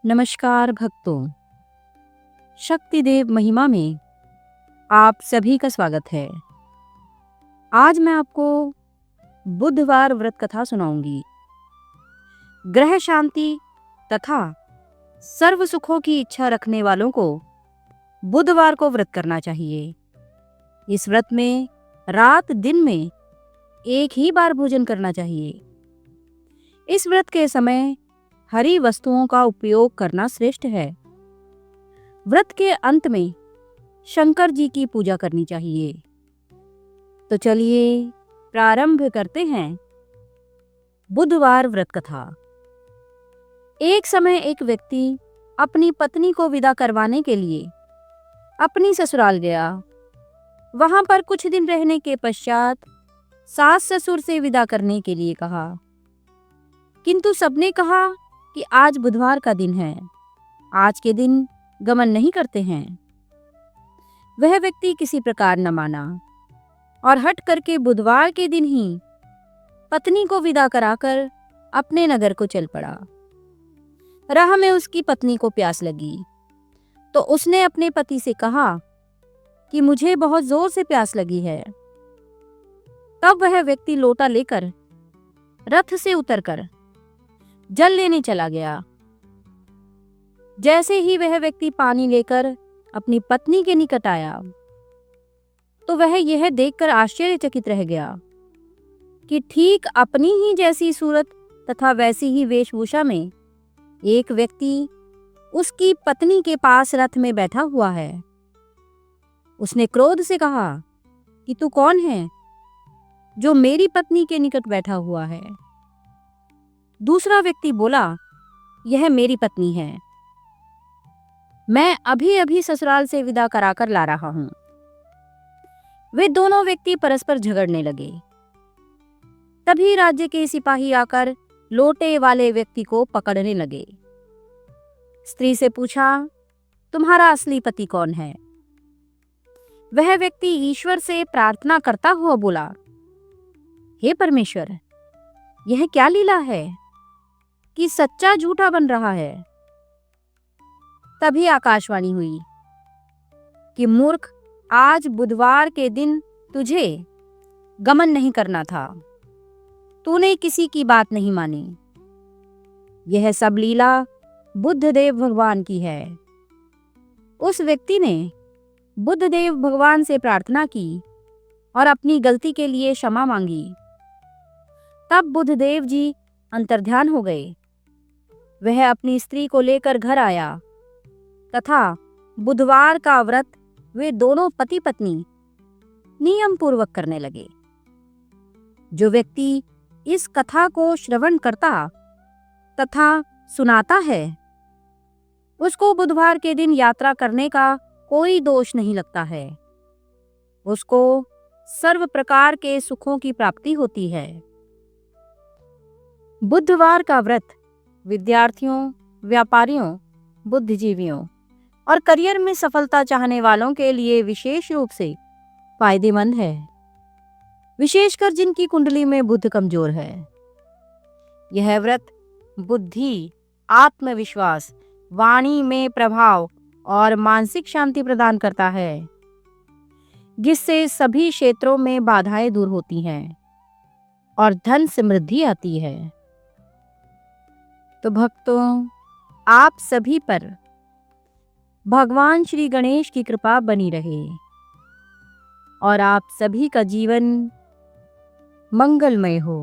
नमस्कार भक्तों, शक्ति देव महिमा में आप सभी का स्वागत है। आज मैं आपको बुधवार व्रत कथा सुनाऊंगी। ग्रह शांति तथा सर्व सुखों की इच्छा रखने वालों को बुधवार को व्रत करना चाहिए। इस व्रत में रात दिन में एक ही बार भोजन करना चाहिए। इस व्रत के समय हरी वस्तुओं का उपयोग करना श्रेष्ठ है। व्रत के अंत में शंकर जी की पूजा करनी चाहिए। तो चलिए प्रारंभ करते हैं बुधवार व्रत कथा। एक समय एक व्यक्ति अपनी पत्नी को विदा करवाने के लिए अपनी ससुराल गया। वहां पर कुछ दिन रहने के पश्चात सास ससुर से विदा करने के लिए कहा, किंतु सबने कहा कि आज बुधवार का दिन है, आज के दिन गमन नहीं करते हैं। वह व्यक्ति किसी प्रकार न माना और हट करके बुधवार के दिन ही पत्नी को विदा कराकर अपने नगर को चल पड़ा। राह में उसकी पत्नी को प्यास लगी तो उसने अपने पति से कहा कि मुझे बहुत जोर से प्यास लगी है। तब वह व्यक्ति लोटा लेकर रथ से उतरकर जल लेने चला गया। जैसे ही वह व्यक्ति पानी लेकर अपनी पत्नी के निकट आया तो वह यह देखकर आश्चर्यचकित रह गया कि ठीक अपनी ही जैसी सूरत तथा वैसी ही वेशभूषा में एक व्यक्ति उसकी पत्नी के पास रथ में बैठा हुआ है। उसने क्रोध से कहा कि तू कौन है जो मेरी पत्नी के निकट बैठा हुआ है? दूसरा व्यक्ति बोला, यह मेरी पत्नी है, मैं अभी अभी ससुराल से विदा कराकर ला रहा हूं। वे दोनों व्यक्ति परस्पर झगड़ने लगे। तभी राज्य के सिपाही आकर लोटे वाले व्यक्ति को पकड़ने लगे। स्त्री से पूछा, तुम्हारा असली पति कौन है? वह व्यक्ति ईश्वर से प्रार्थना करता हुआ बोला, हे परमेश्वर, यह क्या लीला है कि सच्चा झूठा बन रहा है। तभी आकाशवाणी हुई कि मूर्ख, आज बुधवार के दिन तुझे गमन नहीं करना था, तूने किसी की बात नहीं मानी। यह सब लीला बुद्धदेव भगवान की है। उस व्यक्ति ने बुद्धदेव भगवान से प्रार्थना की और अपनी गलती के लिए क्षमा मांगी। तब बुद्धदेव जी अंतर्ध्यान हो गए। वह अपनी स्त्री को लेकर घर आया तथा बुधवार का व्रत वे दोनों पति पत्नी नियम पूर्वक करने लगे। जो व्यक्ति इस कथा को श्रवण करता तथा सुनाता है उसको बुधवार के दिन यात्रा करने का कोई दोष नहीं लगता है। उसको सर्व प्रकार के सुखों की प्राप्ति होती है। बुधवार का व्रत विद्यार्थियों, व्यापारियों, बुद्धिजीवियों और करियर में सफलता चाहने वालों के लिए विशेष रूप से फायदेमंद है, विशेषकर जिनकी कुंडली में बुध कमजोर है। यह व्रत बुद्धि, आत्मविश्वास, वाणी में प्रभाव और मानसिक शांति प्रदान करता है, जिससे सभी क्षेत्रों में बाधाएं दूर होती हैं और धन समृद्धि आती है। तो भक्तों, आप सभी पर भगवान श्री गणेश की कृपा बनी रहे और आप सभी का जीवन मंगलमय हो।